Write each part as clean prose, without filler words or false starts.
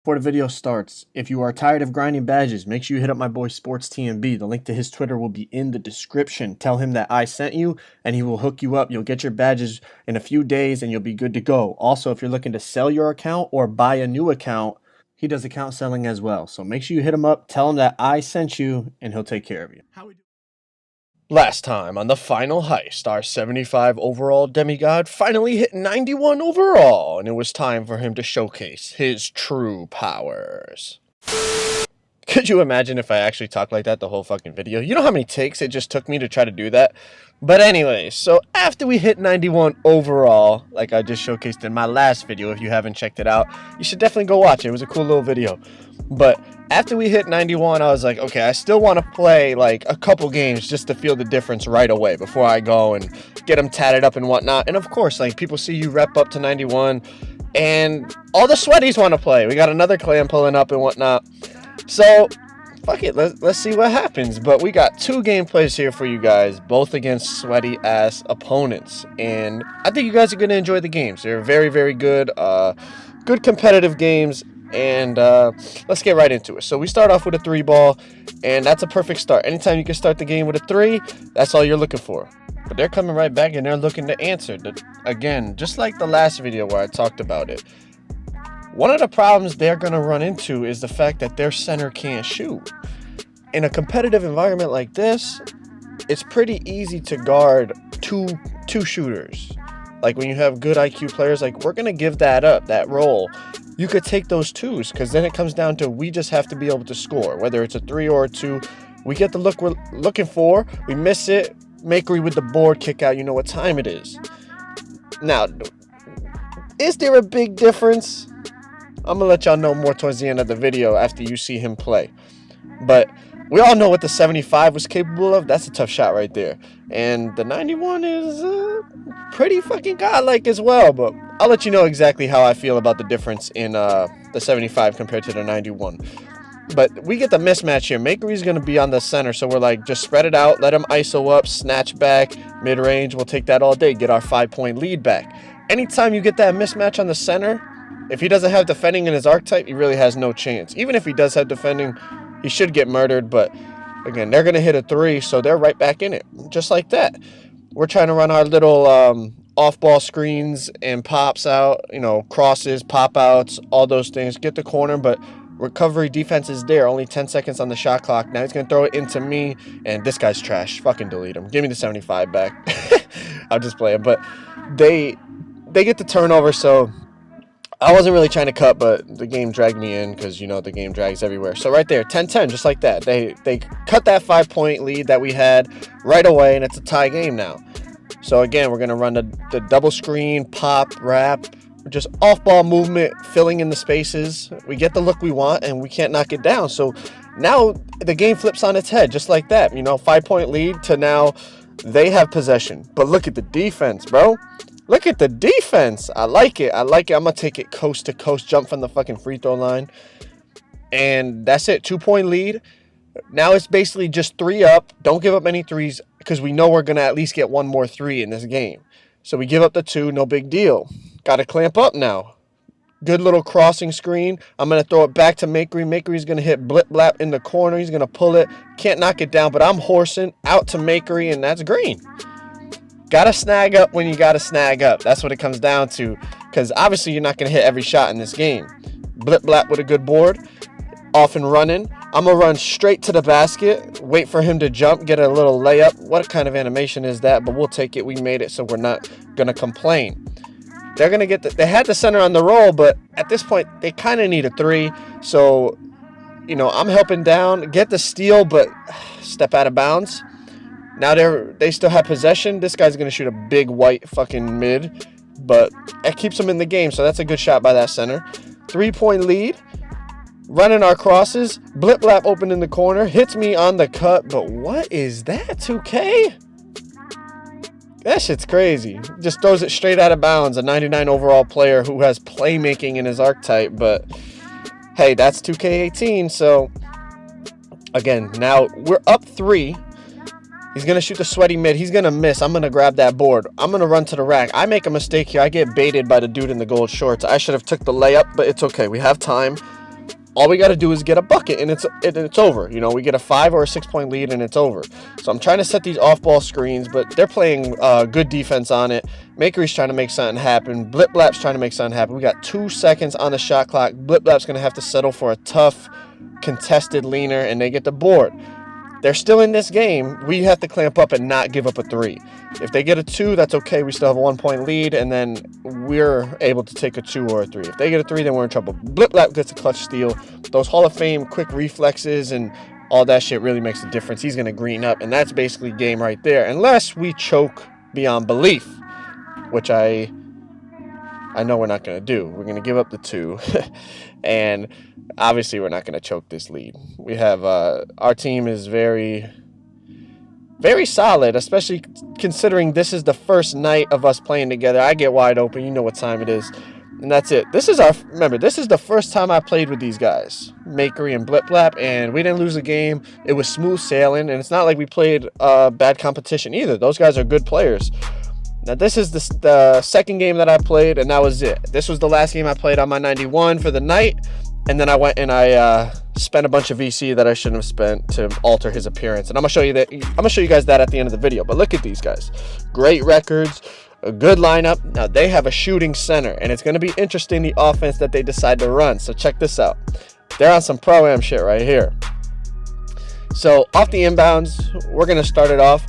Before the video starts, if you are tired of grinding badges, make sure you hit up my boy Sports TMB. The link to his Twitter will be in the description. Tell him that I sent you and he will hook you up. You'll get your badges in a few days and you'll be good to go. Also, if you're looking to sell your account or buy a new account, he does account selling as well. So make sure you hit him up, tell him that I sent you, and he'll take care of you. Last time on the final heist, our 75 overall Demigod finally hit 91 overall, and it was time for him to showcase his true powers. Could you imagine if I actually talked like that the whole fucking video? You know how many takes it just took me to try to do that? But anyway, so after we hit 91 overall, like I just showcased in my last video, if you haven't checked it out, you should definitely go watch it. It was a cool little video. But after we hit 91, I was like, okay, I still want to play like a couple games just to feel the difference right away before I go and get them tatted up and whatnot. And of course, like people see you rep up to 91 and all the sweaties want to play. We got another clan pulling up and whatnot. So fuck it, let's see what happens. But we got two gameplays here for you guys, both against sweaty ass opponents, and I think you guys are gonna enjoy the games. They're very, very good, good competitive games. And let's get right into it. So we start off with a 3-ball, and that's a perfect start. Anytime you can start the game with a 3, that's all you're looking for. But they're coming right back and they're looking to answer. Again, just like the last video where I talked about it. One of the problems they're going to run into is the fact that their center can't shoot. In a competitive environment like this, it's pretty easy to guard two shooters. Like when you have good IQ players, like we're going to give that up, that role. You could take those twos, because then it comes down to we just have to be able to score. Whether it's a 3 or a 2, we get the look we're looking for. We miss it. Makery with the board kick out. You know what time it is. Now, is there a big difference? I'm going to let y'all know more towards the end of the video after you see him play. But we all know what the 75 was capable of. That's a tough shot right there. And the 91 is pretty fucking godlike as well. But I'll let you know exactly how I feel about the difference in the 75 compared to the 91. But we get the mismatch here. Makery's going to be on the center. So we're like, just spread it out. Let him ISO up, snatch back, mid-range. We'll take that all day. Get our 5-point lead back. Anytime you get that mismatch on the center, if he doesn't have defending in his archetype, he really has no chance. Even if he does have defending, he should get murdered. But again, they're going to hit a 3, so they're right back in it. Just like that. We're trying to run our little off-ball screens and pops out, you know, crosses, pop-outs, all those things. Get the corner, but recovery defense is there. Only 10 seconds on the shot clock. Now he's going to throw it into me, and this guy's trash. Fucking delete him. Give me the 75 back. I'll just play him. But they get the turnover, so I wasn't really trying to cut, but the game dragged me in because, you know, the game drags everywhere. So right there, 10-10, just like that. They cut that 5-point lead that we had right away, and it's a tie game now. So again, we're going to run the double screen, pop, wrap, just off-ball movement, filling in the spaces. We get the look we want, and we can't knock it down. So now the game flips on its head, just like that. You know, 5-point lead to now they have possession. But look at the defense, bro. Look at the defense. I like it. I like it. I'm going to take it coast to coast, jump from the fucking free throw line. And that's it. 2-point lead. Now it's basically just 3 up. Don't give up any 3s because we know we're going to at least get 1 more 3 in this game. So we give up the 2. No big deal. Got to clamp up now. Good little crossing screen. I'm going to throw it back to Makery. Makery's going to hit blip blap in the corner. He's going to pull it. Can't knock it down, but I'm horsing out to Makery, and that's green. Gotta snag up when you gotta snag up. That's what it comes down to. Because obviously you're not gonna hit every shot in this game. Blip blap with a good board. Off and running. I'm gonna run straight to the basket. Wait for him to jump. Get a little layup. What kind of animation is that? But we'll take it. We made it, so we're not gonna complain. They're gonna get they had the center on the roll, but at this point they kind of need a 3. So, you know, I'm helping down. Get the steal, but step out of bounds. Now they still have possession. This guy's going to shoot a big white fucking mid, but it keeps him in the game, so that's a good shot by that center. 3-point lead. Running our crosses. Blip blap open in the corner. Hits me on the cut, but what is that, 2K? That shit's crazy. Just throws it straight out of bounds. A 99 overall player who has playmaking in his archetype, but hey, that's 2K18, so again, now we're up 3. He's going to shoot the sweaty mid. He's going to miss. I'm going to grab that board. I'm going to run to the rack. I make a mistake here. I get baited by the dude in the gold shorts. I should have took the layup, but it's okay. We have time. all we got to do is get a bucket, and it's over. You know, we get a 5 or a 6 point lead, and it's over. So I'm trying to set these off-ball screens, but they're playing good defense on it. Makery's trying to make something happen. Blip Blap's trying to make something happen. We got 2 seconds on the shot clock. Blip Blap's going to have to settle for a tough, contested leaner, and they get the board. They're still in this game. We have to clamp up and not give up a 3. If they get a 2, that's okay. We still have a 1 point lead, and then we're able to take a 2 or a 3. If they get a 3, then we're in trouble. Blip Blap gets a clutch steal. Those Hall of Fame quick reflexes and all that shit really makes a difference. He's going to green up, and that's basically game right there. Unless we choke beyond belief, which I know we're not going to do. We're going to give up the 2. And obviously we're not going to choke this lead. We have our team is very, very solid, especially considering this is the first night of us playing together. I get wide open. You know what time it is. And that's it. Remember, this is the first time I played with these guys, Makery and Blip Blap, and we didn't lose a game. It was smooth sailing, and it's not like we played bad competition either. Those guys are good players. Now, this is the second game that I played, and that was it. This was the last game I played on my 91 for the night, and then I went and I spent a bunch of VC that I shouldn't have spent to alter his appearance. And I'm gonna show you that. I'm gonna show you guys that at the end of the video. But look at these guys, great records, a good lineup. Now they have a shooting center, and it's gonna be interesting the offense that they decide to run. So check this out. They're on some pro-am shit right here. So off the inbounds, we're gonna start it off.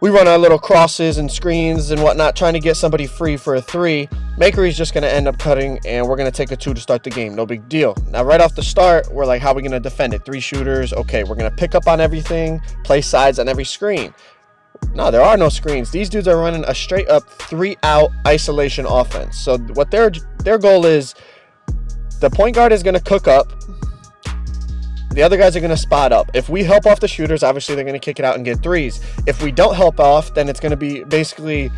We run our little crosses and screens and whatnot, trying to get somebody free for a 3. Makery's just going to end up cutting, and we're going to take a 2 to start the game. No big deal. Now, right off the start, we're like, how are we going to defend it? 3 shooters. Okay, we're going to pick up on everything, play sides on every screen. No, there are no screens. These dudes are running a straight-up 3-out isolation offense. So what their goal is, the point guard is going to cook up. The other guys are going to spot up. If we help off the shooters, obviously they're going to kick it out and get 3s. If we don't help off, then it's going to be basically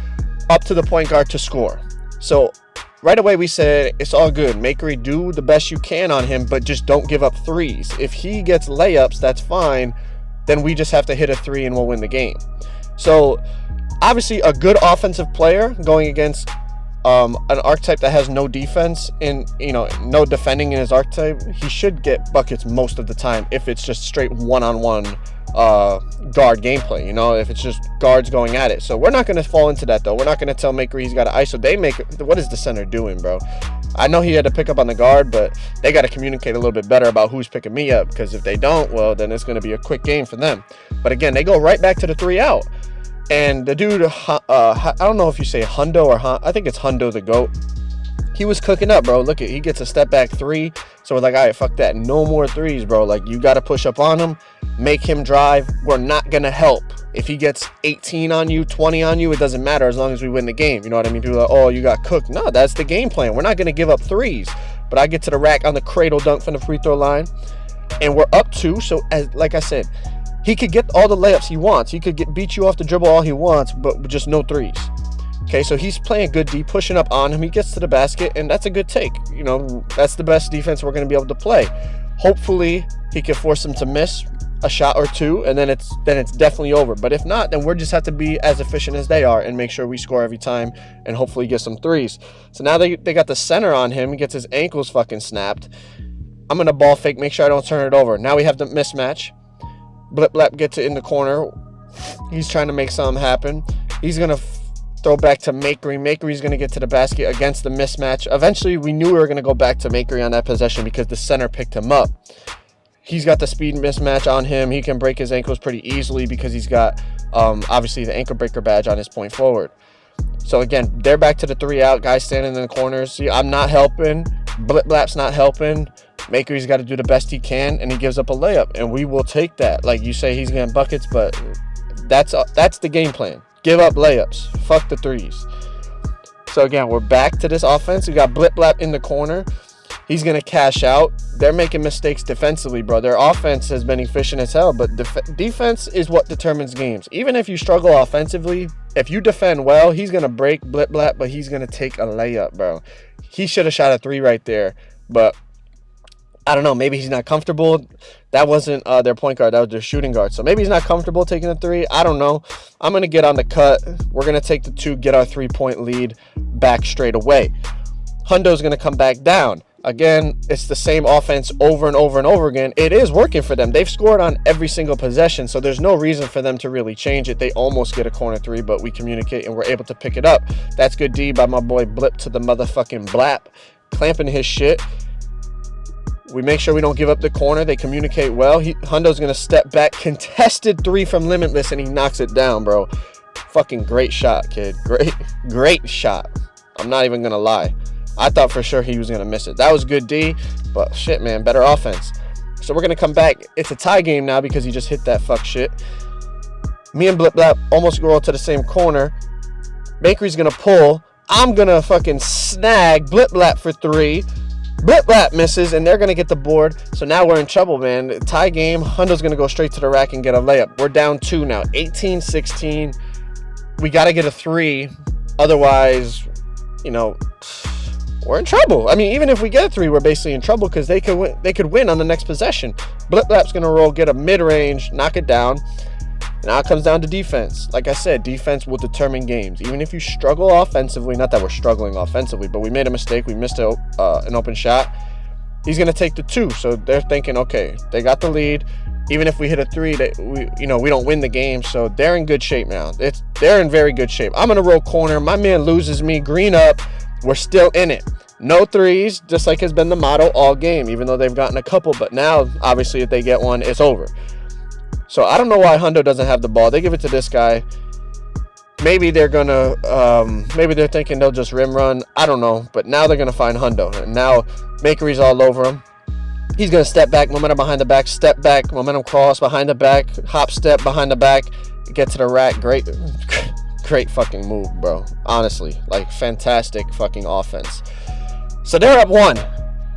up to the point guard to score. So right away we said, it's all good. Makery, do the best you can on him, but just don't give up 3s. If he gets layups, that's fine. Then we just have to hit a 3 and we'll win the game. So obviously a good offensive player going against an archetype that has no defense and, you know, no defending in his archetype, he should get buckets most of the time if it's just straight one-on-one guard gameplay, you know, if it's just guards going at it. So we're not going to fall into that, though. We're not going to tell Makery he's got to ISO. They make it. What is the center doing, bro? I know he had to pick up on the guard, but they got to communicate a little bit better about who's picking me up, because if they don't, well, then it's going to be a quick game for them. But again, they go right back to the 3-out. And the dude, I don't know if you say Hundo or I think it's Hundo the GOAT. He was cooking up, bro. Look, he gets a step back 3. So we're like, all right, fuck that. No more 3s, bro. Like, you got to push up on him, make him drive. We're not going to help. If he gets 18 on you, 20 on you, it doesn't matter as long as we win the game. You know what I mean? People are like, oh, you got cooked. No, that's the game plan. We're not going to give up 3s. But I get to the rack on the cradle dunk from the free throw line, and we're up 2. So, like I said, he could get all the layups he wants. He could beat you off the dribble all he wants, but just no 3s. Okay, so he's playing good D, pushing up on him. He gets to the basket, and that's a good take. You know, that's the best defense we're going to be able to play. Hopefully, he can force him to miss a shot or 2, and then it's definitely over. But if not, then we'll just have to be as efficient as they are and make sure we score every time and hopefully get some 3s. So now they got the center on him. He gets his ankles fucking snapped. I'm going to ball fake, make sure I don't turn it over. Now we have the mismatch. Blip Blap gets it in the corner. He's trying to make something happen. He's going to throw back to Makery. Makery's going to get to the basket against the mismatch. Eventually, we knew we were going to go back to Makery on that possession because the center picked him up. He's got the speed mismatch on him. He can break his ankles pretty easily because he's got, obviously, the ankle breaker badge on his point forward. So, again, they're back to the 3-out. Guys standing in the corners. See, I'm not helping. Blip Blap's not helping. Makery's got to do the best he can, and he gives up a layup, and we will take that. Like you say, he's getting buckets, but that's the game plan. Give up layups. Fuck the 3s. So, again, we're back to this offense. We got Blip Blap in the corner. He's going to cash out. They're making mistakes defensively, bro. Their offense has been efficient as hell, but defense is what determines games. Even if you struggle offensively, if you defend well, he's going to break Blip Blap, but he's going to take a layup, bro. He should have shot a 3 right there, but I don't know. Maybe he's not comfortable. That wasn't their point guard. That was their shooting guard. So maybe he's not comfortable taking a 3. I don't know. I'm going to get on the cut. We're going to take the 2, get our 3-point lead back straight away. Hundo's going to come back down. Again, it's the same offense over and over and over again. It is working for them. They've scored on every single possession, so there's no reason for them to really change it. They almost get a corner three, but we communicate and we're able to pick it up. That's good D by my boy Blip to the motherfucking Blap, clamping his shit. We make sure we don't give up the corner. They communicate well. Hundo's going to step back. Contested three from Limitless, and he knocks it down, bro. Fucking great shot, kid. Great shot. I'm not even going to lie. I thought for sure he was going to miss it. That was good D, but shit, man, better offense. So we're going to come back. It's a tie game now because he just hit that fuck shit. Me and Blip Blap almost go to the same corner. Bakery's going to pull. I'm going to fucking snag Blip Blap for three. Blip Blap misses, and they're going to get the board. So now we're in trouble, man. Tie game. Hundo's going to go straight to the rack and get a layup. We're down 2 now. 18-16. We got to get a 3. Otherwise, you know, we're in trouble. I mean, even if we get a 3, we're basically in trouble because they could win on the next possession. Blip Blap's going to roll, get a mid-range, knock it down. Now it comes down to defense. Like I said, defense will determine games. Even if you struggle offensively, not that we're struggling offensively, but we made a mistake. We missed an open shot. He's going to take the 2. So they're thinking, okay, they got the lead. Even if we hit a 3, we don't win the game. So they're in good shape now. They're in very good shape. I'm going to roll corner. My man loses me. Green up. We're still in it. No 3s, just like has been the motto all game, even though they've gotten a couple. But now, obviously, if they get one, it's over. So I don't know why Hundo doesn't have the ball. They give it to this guy. Maybe they're maybe they're thinking they'll just rim run. I don't know. But now they're gonna find Hundo, and now Makery's all over him. He's gonna step back, momentum behind the back, step back, momentum cross behind the back, hop step behind the back, get to the rack. Great fucking move, bro. Honestly, like fantastic fucking offense. So they're up 1.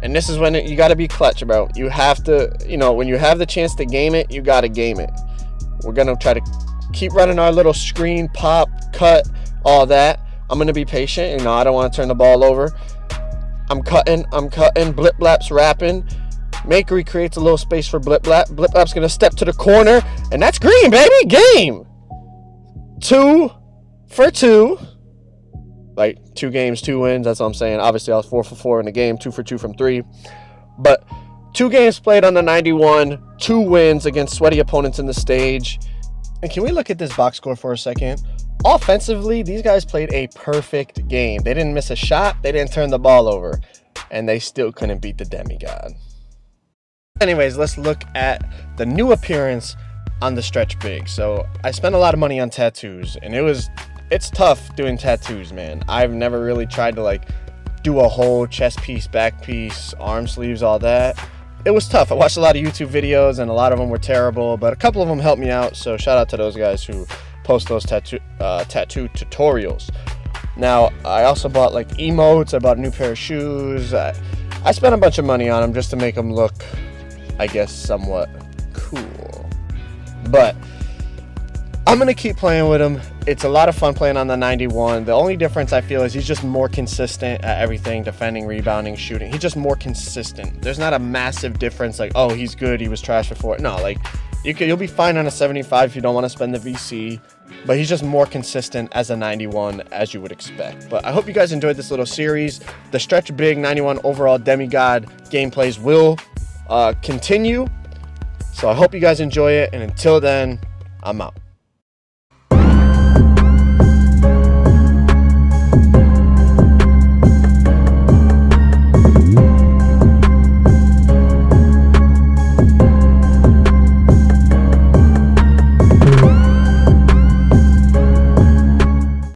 And this is when you got to be clutch, bro. You have to, when you have the chance to game it, you got to game it. We're going to try to keep running our little screen, pop, cut, all that. I'm going to be patient. I don't want to turn the ball over. I'm cutting. Blip Blap's rapping. Makery creates a little space for Blip Blap. Blip Blap's going to step to the corner. And that's green, baby. Game. 2 for 2. Like 2 games, 2 wins. That's what I'm saying. Obviously, I was 4 for 4 in the game, 2 for 2 from 3. But 2 games played on the 91, 2 wins against sweaty opponents in the stage. And can we look at this box score for a second? Offensively, these guys played a perfect game. They didn't miss a shot. They didn't turn the ball over. And they still couldn't beat the Demigod. Anyways, let's look at the new appearance on the stretch big. So I spent a lot of money on tattoos, and it's tough doing tattoos, man. I've never really tried to do a whole chest piece, back piece, arm sleeves, all that. It was tough. I watched a lot of YouTube videos and a lot of them were terrible, but a couple of them helped me out. So shout out to those guys who post those tattoo tutorials. Now, I also bought emotes. I bought a new pair of shoes. I spent a bunch of money on them just to make them look, I guess, somewhat cool. But I'm going to keep playing with him. It's a lot of fun playing on the 91. The only difference I feel is he's just more consistent at everything, defending, rebounding, shooting. He's just more consistent. There's not a massive difference oh, he's good, he was trash before. No, you'll be fine on a 75 if you don't want to spend the VC. But he's just more consistent as a 91 as you would expect. But I hope you guys enjoyed this little series. The stretch big 91 overall Demigod gameplays will continue. So I hope you guys enjoy it. And until then, I'm out.